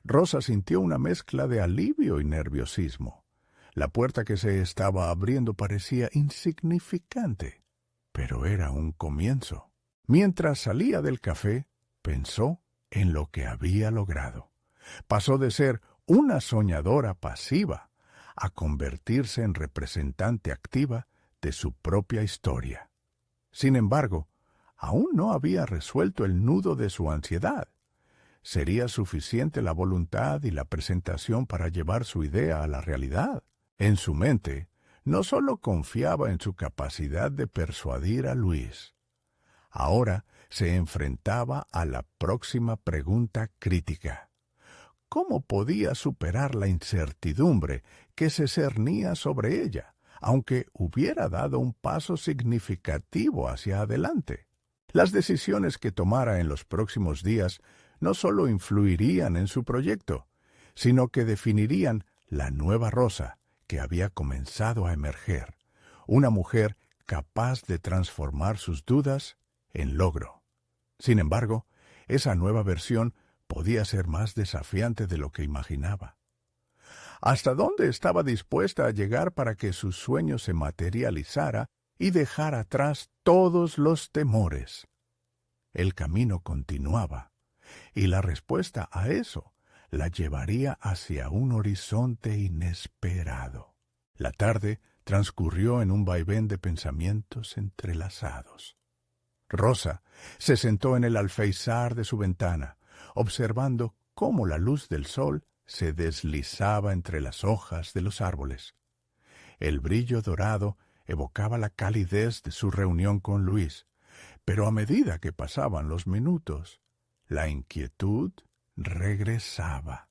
A: Rosa sintió una mezcla de alivio y nerviosismo. La puerta que se estaba abriendo parecía insignificante, pero era un comienzo. Mientras salía del café, pensó en lo que había logrado. Pasó de ser una soñadora pasiva a convertirse en representante activa de su propia historia. Sin embargo, aún no había resuelto el nudo de su ansiedad. ¿Sería suficiente la voluntad y la presentación para llevar su idea a la realidad? En su mente, no solo confiaba en su capacidad de persuadir a Luis. Ahora se enfrentaba a la próxima pregunta crítica. ¿Cómo podía superar la incertidumbre que se cernía sobre ella, aunque hubiera dado un paso significativo hacia adelante? Las decisiones que tomara en los próximos días no solo influirían en su proyecto, sino que definirían la nueva Rosa que había comenzado a emerger, una mujer capaz de transformar sus dudas en logro. Sin embargo, esa nueva versión podía ser más desafiante de lo que imaginaba. ¿Hasta dónde estaba dispuesta a llegar para que su sueño se materializara y dejar atrás todos los temores? El camino continuaba, y la respuesta a eso la llevaría hacia un horizonte inesperado. La tarde transcurrió en un vaivén de pensamientos entrelazados. Rosa se sentó en el alféizar de su ventana, observando cómo la luz del sol se deslizaba entre las hojas de los árboles. El brillo dorado evocaba la calidez de su reunión con Luis, pero a medida que pasaban los minutos, la inquietud regresaba.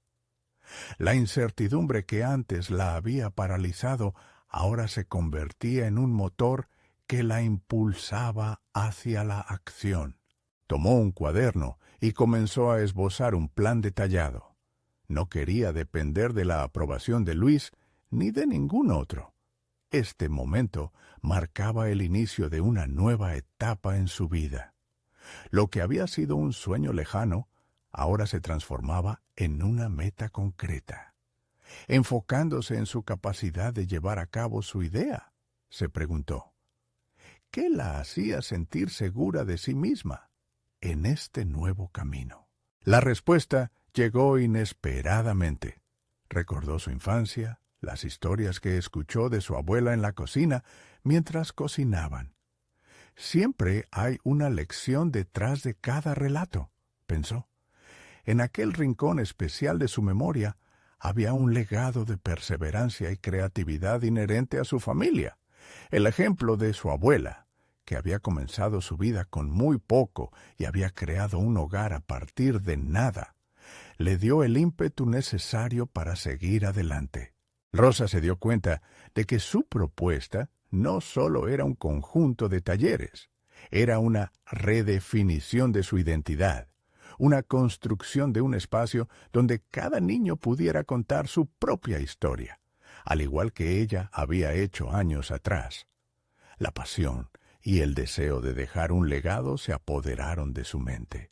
A: La incertidumbre que antes la había paralizado ahora se convertía en un motor que la impulsaba hacia la acción. Tomó un cuaderno y comenzó a esbozar un plan detallado. No quería depender de la aprobación de Luis ni de ningún otro. Este momento marcaba el inicio de una nueva etapa en su vida. Lo que había sido un sueño lejano, ahora se transformaba en una meta concreta. Enfocándose en su capacidad de llevar a cabo su idea, se preguntó, ¿qué la hacía sentir segura de sí misma en este nuevo camino? La respuesta llegó inesperadamente. Recordó su infancia, las historias que escuchó de su abuela en la cocina mientras cocinaban. Siempre hay una lección detrás de cada relato, pensó. En aquel rincón especial de su memoria había un legado de perseverancia y creatividad inherente a su familia. El ejemplo de su abuela, que había comenzado su vida con muy poco y había creado un hogar a partir de nada, le dio el ímpetu necesario para seguir adelante. Rosa se dio cuenta de que su propuesta no solo era un conjunto de talleres, era una redefinición de su identidad, una construcción de un espacio donde cada niño pudiera contar su propia historia, al igual que ella había hecho años atrás. La pasión y el deseo de dejar un legado se apoderaron de su mente.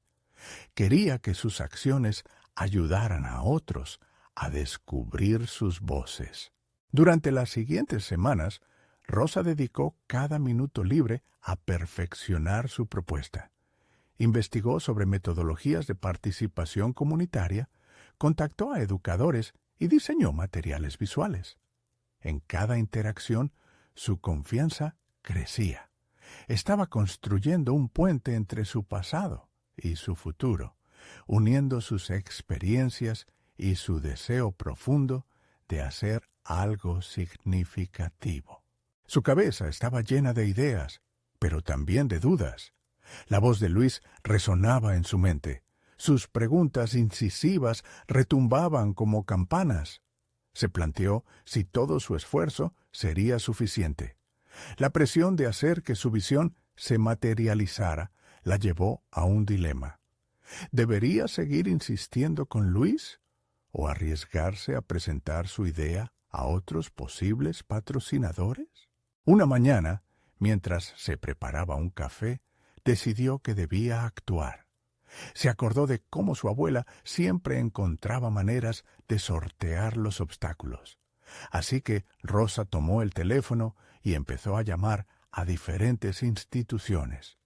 A: Quería que sus acciones ayudaran a otros a descubrir sus voces. Durante las siguientes semanas, Rosa dedicó cada minuto libre a perfeccionar su propuesta. Investigó sobre metodologías de participación comunitaria, contactó a educadores y diseñó materiales visuales. En cada interacción, su confianza crecía. Estaba construyendo un puente entre su pasado y su futuro, uniendo sus experiencias y su deseo profundo de hacer algo significativo. Su cabeza estaba llena de ideas, pero también de dudas. La voz de Luis resonaba en su mente. Sus preguntas incisivas retumbaban como campanas. Se planteó si todo su esfuerzo sería suficiente. La presión de hacer que su visión se materializara la llevó a un dilema. ¿Debería seguir insistiendo con Luis o arriesgarse a presentar su idea a otros posibles patrocinadores? Una mañana, mientras se preparaba un café, decidió que debía actuar. Se acordó de cómo su abuela siempre encontraba maneras de sortear los obstáculos. Así que Rosa tomó el teléfono y empezó a llamar a diferentes instituciones.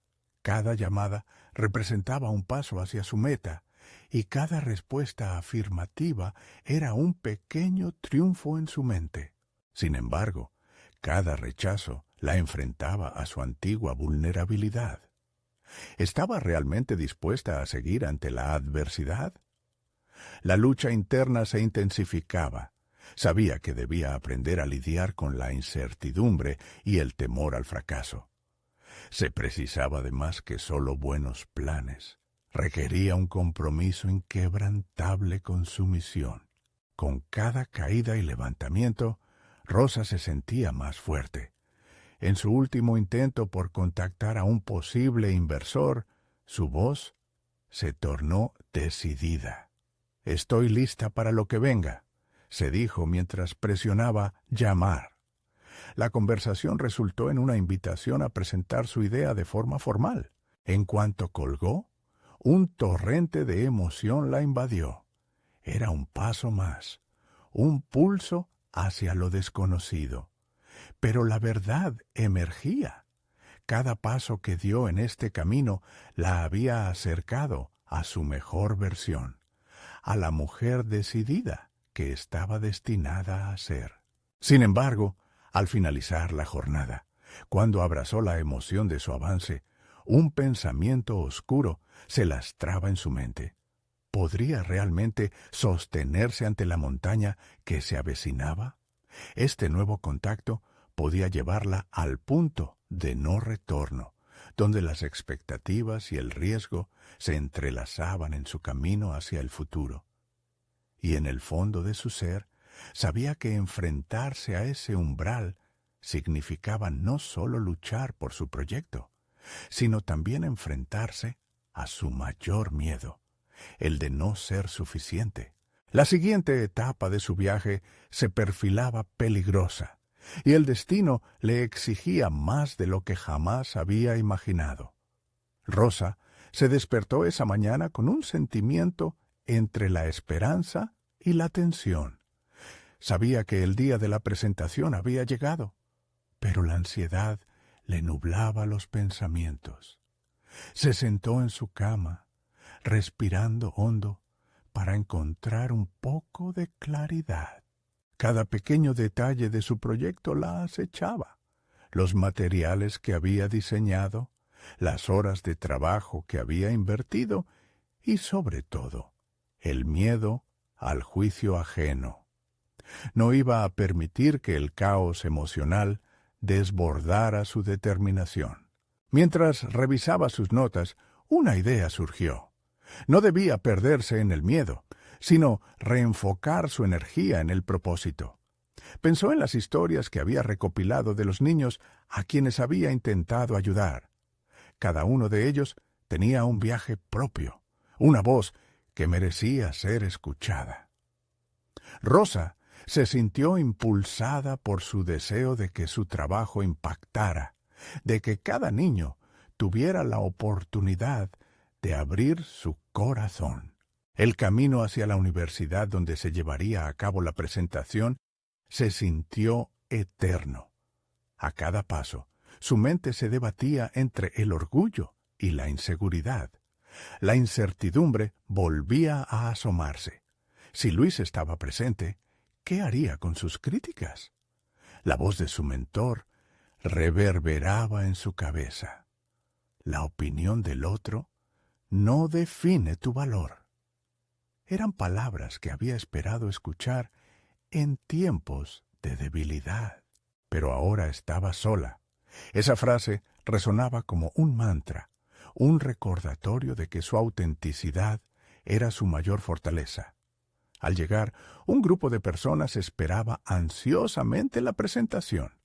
A: Cada llamada representaba un paso hacia su meta, y cada respuesta afirmativa era un pequeño triunfo en su mente. Sin embargo, cada rechazo la enfrentaba a su antigua vulnerabilidad. ¿Estaba realmente dispuesta a seguir ante la adversidad? La lucha interna se intensificaba. Sabía que debía aprender a lidiar con la incertidumbre y el temor al fracaso. Se precisaba de más que solo buenos planes. Requería un compromiso inquebrantable con su misión. Con cada caída y levantamiento, Rosa se sentía más fuerte. En su último intento por contactar a un posible inversor, su voz se tornó decidida. «Estoy lista para lo que venga», se dijo mientras presionaba llamar. La conversación resultó en una invitación a presentar su idea de forma formal. En cuanto colgó, un torrente de emoción la invadió. Era un paso más, un pulso hacia lo desconocido. Pero la verdad emergía. Cada paso que dio en este camino la había acercado a su mejor versión, a la mujer decidida que estaba destinada a ser. Sin embargo, al finalizar la jornada, cuando abrazó la emoción de su avance, un pensamiento oscuro se lastraba en su mente. ¿Podría realmente sostenerse ante la montaña que se avecinaba? Este nuevo contacto podía llevarla al punto de no retorno, donde las expectativas y el riesgo se entrelazaban en su camino hacia el futuro. Y en el fondo de su ser, sabía que enfrentarse a ese umbral significaba no solo luchar por su proyecto, sino también enfrentarse a su mayor miedo, el de no ser suficiente. La siguiente etapa de su viaje se perfilaba peligrosa, y el destino le exigía más de lo que jamás había imaginado. Rosa se despertó esa mañana con un sentimiento entre la esperanza y la tensión. Sabía que el día de la presentación había llegado, pero la ansiedad le nublaba los pensamientos. Se sentó en su cama, respirando hondo, para encontrar un poco de claridad. Cada pequeño detalle de su proyecto la acechaba. Los materiales que había diseñado, las horas de trabajo que había invertido y, sobre todo, el miedo al juicio ajeno. No iba a permitir que el caos emocional desbordara su determinación. Mientras revisaba sus notas, una idea surgió. No debía perderse en el miedo, sino reenfocar su energía en el propósito. Pensó en las historias que había recopilado de los niños a quienes había intentado ayudar. Cada uno de ellos tenía un viaje propio, una voz que merecía ser escuchada. Rosa se sintió impulsada por su deseo de que su trabajo impactara, de que cada niño tuviera la oportunidad de abrir su corazón. El camino hacia la universidad donde se llevaría a cabo la presentación se sintió eterno. A cada paso, su mente se debatía entre el orgullo y la inseguridad. La incertidumbre volvía a asomarse. Si Luis estaba presente, ¿qué haría con sus críticas? La voz de su mentor reverberaba en su cabeza. La opinión del otro no define tu valor. Eran palabras que había esperado escuchar en tiempos de debilidad. Pero ahora estaba sola. Esa frase resonaba como un mantra, un recordatorio de que su autenticidad era su mayor fortaleza. Al llegar, un grupo de personas esperaba ansiosamente la presentación.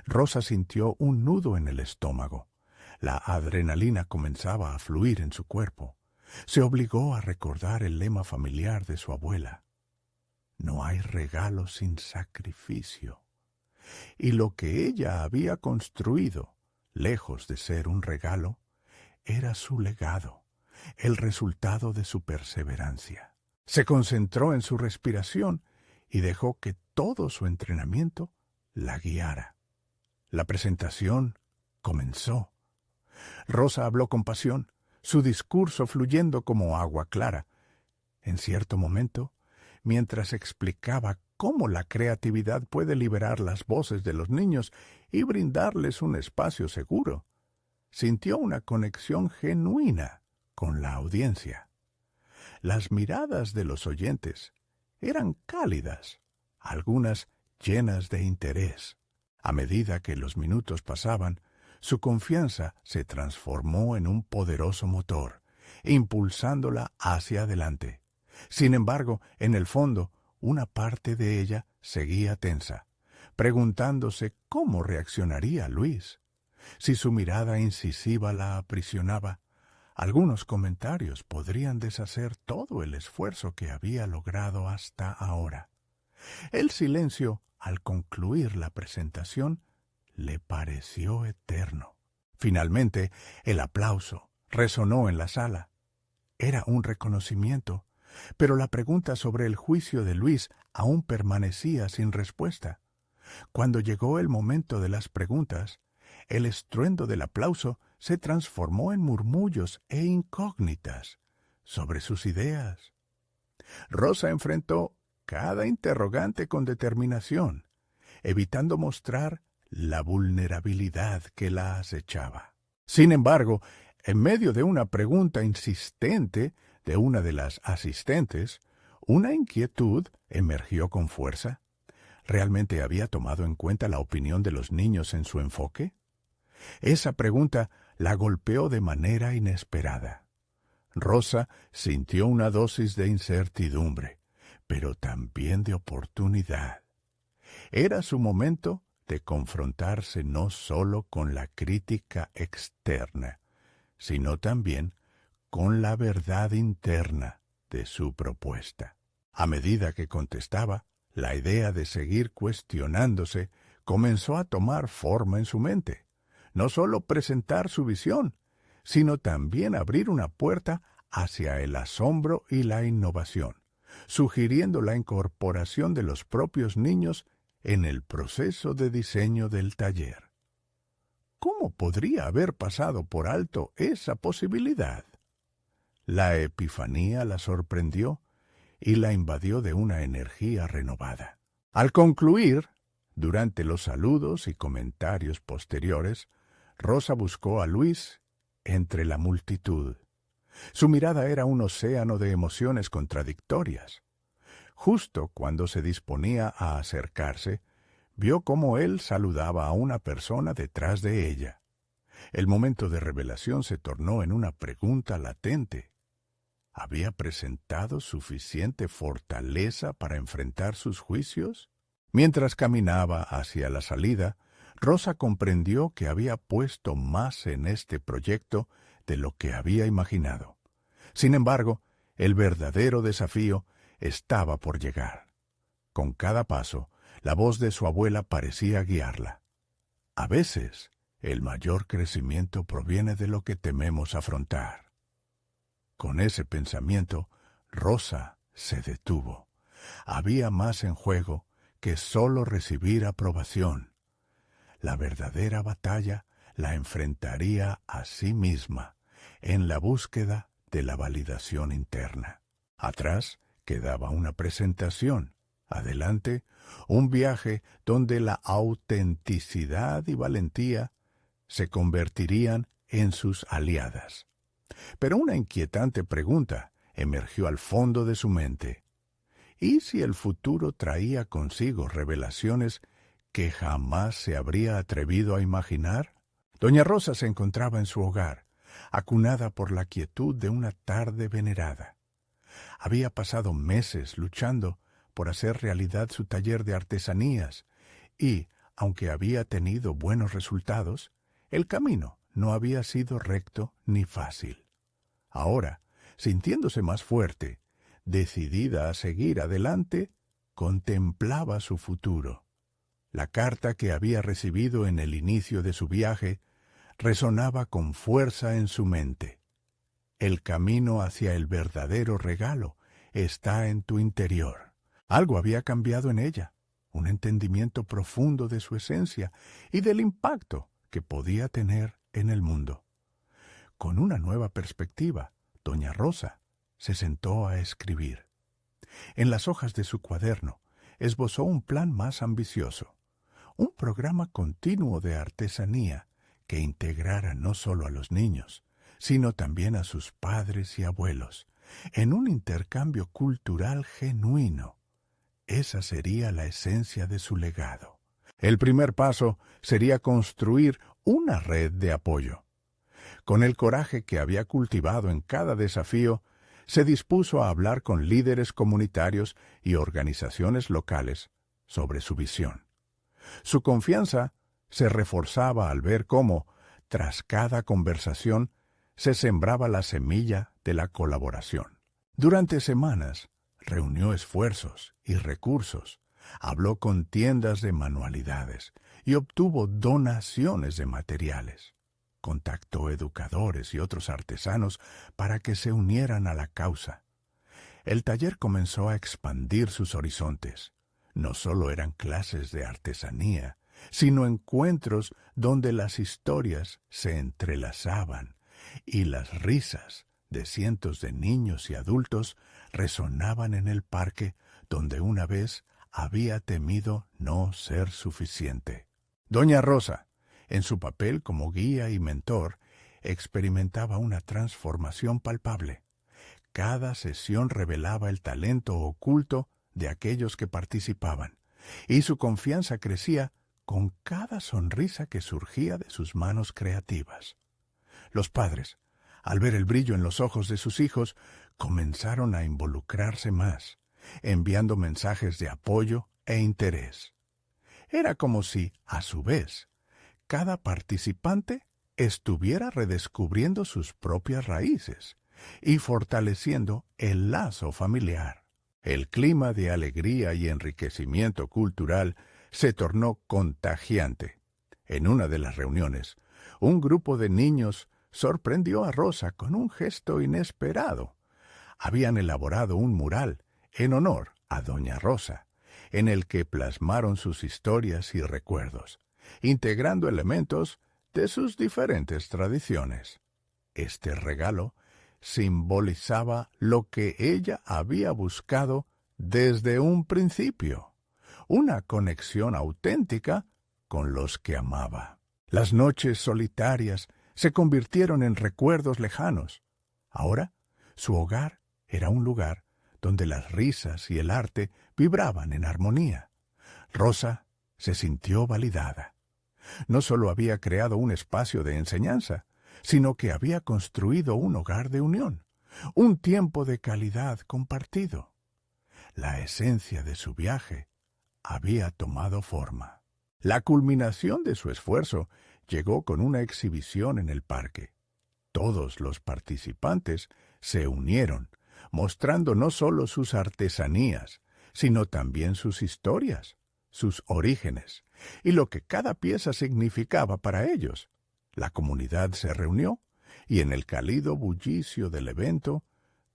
A: Rosa sintió un nudo en el estómago. La adrenalina comenzaba a fluir en su cuerpo. Se obligó a recordar el lema familiar de su abuela. No hay regalo sin sacrificio. Y lo que ella había construido, lejos de ser un regalo, era su legado, el resultado de su perseverancia. Se concentró en su respiración y dejó que todo su entrenamiento la guiara. La presentación comenzó. Rosa habló con pasión, su discurso fluyendo como agua clara. En cierto momento, mientras explicaba cómo la creatividad puede liberar las voces de los niños y brindarles un espacio seguro, sintió una conexión genuina con la audiencia. Las miradas de los oyentes eran cálidas, algunas llenas de interés. A medida que los minutos pasaban, su confianza se transformó en un poderoso motor, impulsándola hacia adelante. Sin embargo, en el fondo, una parte de ella seguía tensa, preguntándose cómo reaccionaría Luis. Si su mirada incisiva la aprisionaba, algunos comentarios podrían deshacer todo el esfuerzo que había logrado hasta ahora. El silencio, al concluir la presentación, le pareció eterno. Finalmente, el aplauso resonó en la sala. Era un reconocimiento, pero la pregunta sobre el juicio de Luis aún permanecía sin respuesta. Cuando llegó el momento de las preguntas, el estruendo del aplauso se transformó en murmullos e incógnitas sobre sus ideas. Rosa enfrentó cada interrogante con determinación, evitando mostrar la vulnerabilidad que la acechaba. Sin embargo, en medio de una pregunta insistente de una de las asistentes, una inquietud emergió con fuerza. ¿Realmente había tomado en cuenta la opinión de los niños en su enfoque? Esa pregunta la golpeó de manera inesperada. Rosa sintió una dosis de incertidumbre, pero también de oportunidad. Era su momento de confrontarse no solo con la crítica externa, sino también con la verdad interna de su propuesta. A medida que contestaba, la idea de seguir cuestionándose comenzó a tomar forma en su mente. No solo presentar su visión, sino también abrir una puerta hacia el asombro y la innovación, sugiriendo la incorporación de los propios niños en el proceso de diseño del taller. ¿Cómo podría haber pasado por alto esa posibilidad? La epifanía la sorprendió y la invadió de una energía renovada. Al concluir, durante los saludos y comentarios posteriores, Rosa buscó a Luis entre la multitud. Su mirada era un océano de emociones contradictorias. Justo cuando se disponía a acercarse, vio cómo él saludaba a una persona detrás de ella. El momento de revelación se tornó en una pregunta latente. ¿Había presentado suficiente fortaleza para enfrentar sus juicios? Mientras caminaba hacia la salida, Rosa comprendió que había puesto más en este proyecto de lo que había imaginado. Sin embargo, el verdadero desafío estaba por llegar. Con cada paso, la voz de su abuela parecía guiarla. A veces, el mayor crecimiento proviene de lo que tememos afrontar. Con ese pensamiento, Rosa se detuvo. Había más en juego que solo recibir aprobación. La verdadera batalla la enfrentaría a sí misma en la búsqueda de la validación interna. Atrás quedaba una presentación. Adelante, un viaje donde la autenticidad y valentía se convertirían en sus aliadas. Pero una inquietante pregunta emergió al fondo de su mente. ¿Y si el futuro traía consigo revelaciones que jamás se habría atrevido a imaginar? Doña Rosa se encontraba en su hogar, acunada por la quietud de una tarde venerada. Había pasado meses luchando por hacer realidad su taller de artesanías y, aunque había tenido buenos resultados, el camino no había sido recto ni fácil. Ahora, sintiéndose más fuerte, decidida a seguir adelante, contemplaba su futuro. La carta que había recibido en el inicio de su viaje resonaba con fuerza en su mente. El camino hacia el verdadero regalo está en tu interior. Algo había cambiado en ella, un entendimiento profundo de su esencia y del impacto que podía tener en el mundo. Con una nueva perspectiva, doña Rosa se sentó a escribir. En las hojas de su cuaderno esbozó un plan más ambicioso, un programa continuo de artesanía que integrara no solo a los niños, sino también a sus padres y abuelos, en un intercambio cultural genuino. Esa sería la esencia de su legado. El primer paso sería construir una red de apoyo. Con el coraje que había cultivado en cada desafío, se dispuso a hablar con líderes comunitarios y organizaciones locales sobre su visión. Su confianza se reforzaba al ver cómo, tras cada conversación, se sembraba la semilla de la colaboración. Durante semanas, reunió esfuerzos y recursos, habló con tiendas de manualidades y obtuvo donaciones de materiales. Contactó educadores y otros artesanos para que se unieran a la causa. El taller comenzó a expandir sus horizontes. No solo eran clases de artesanía, sino encuentros donde las historias se entrelazaban y las risas de cientos de niños y adultos resonaban en el parque donde una vez había temido no ser suficiente. Doña Rosa, en su papel como guía y mentor, experimentaba una transformación palpable. Cada sesión revelaba el talento oculto de aquellos que participaban, y su confianza crecía con cada sonrisa que surgía de sus manos creativas. Los padres, al ver el brillo en los ojos de sus hijos, comenzaron a involucrarse más, enviando mensajes de apoyo e interés. Era como si, a su vez, cada participante estuviera redescubriendo sus propias raíces y fortaleciendo el lazo familiar. El clima de alegría y enriquecimiento cultural se tornó contagiante. En una de las reuniones, un grupo de niños sorprendió a Rosa con un gesto inesperado. Habían elaborado un mural en honor a doña Rosa, en el que plasmaron sus historias y recuerdos, integrando elementos de sus diferentes tradiciones. Este regalo simbolizaba lo que ella había buscado desde un principio, una conexión auténtica con los que amaba. Las noches solitarias se convirtieron en recuerdos lejanos. Ahora, su hogar era un lugar donde las risas y el arte vibraban en armonía. Rosa se sintió validada. No solo había creado un espacio de enseñanza, sino que había construido un hogar de unión, un tiempo de calidad compartido. La esencia de su viaje había tomado forma. La culminación de su esfuerzo llegó con una exhibición en el parque. Todos los participantes se unieron, mostrando no solo sus artesanías, sino también sus historias, sus orígenes, y lo que cada pieza significaba para ellos. La comunidad se reunió, y en el cálido bullicio del evento,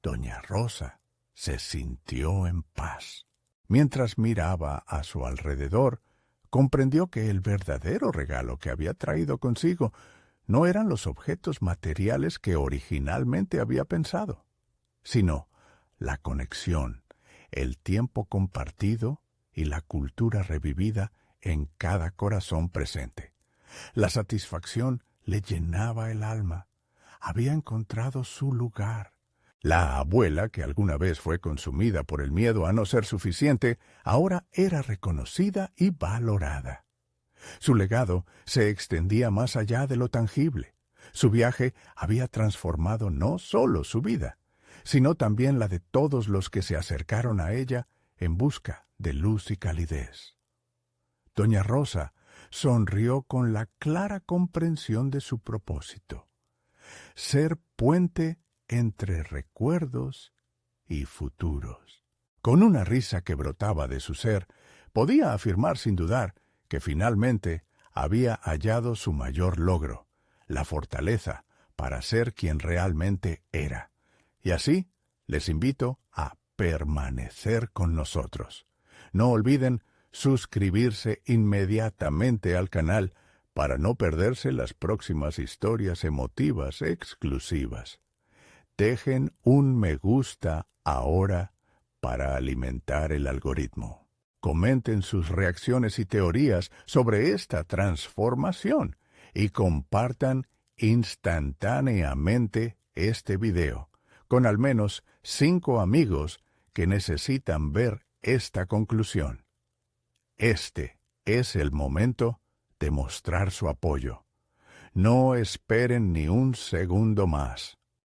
A: doña Rosa se sintió en paz. Mientras miraba a su alrededor, comprendió que el verdadero regalo que había traído consigo no eran los objetos materiales que originalmente había pensado, sino la conexión, el tiempo compartido y la cultura revivida en cada corazón presente. La satisfacción le llenaba el alma. Había encontrado su lugar. La abuela, que alguna vez fue consumida por el miedo a no ser suficiente, ahora era reconocida y valorada. Su legado se extendía más allá de lo tangible. Su viaje había transformado no solo su vida, sino también la de todos los que se acercaron a ella en busca de luz y calidez. Doña Rosa sonrió con la clara comprensión de su propósito: ser puente entre recuerdos y futuros. Con una risa que brotaba de su ser, podía afirmar sin dudar que finalmente había hallado su mayor logro, la fortaleza para ser quien realmente era. Y así les invito a permanecer con nosotros. No olviden suscribirse inmediatamente al canal para no perderse las próximas historias emotivas exclusivas. Dejen un me gusta ahora para alimentar el algoritmo. Comenten sus reacciones y teorías sobre esta transformación y compartan instantáneamente este video con al menos 5 amigos que necesitan ver esta conclusión. Este es el momento de mostrar su apoyo. No esperen ni un segundo más.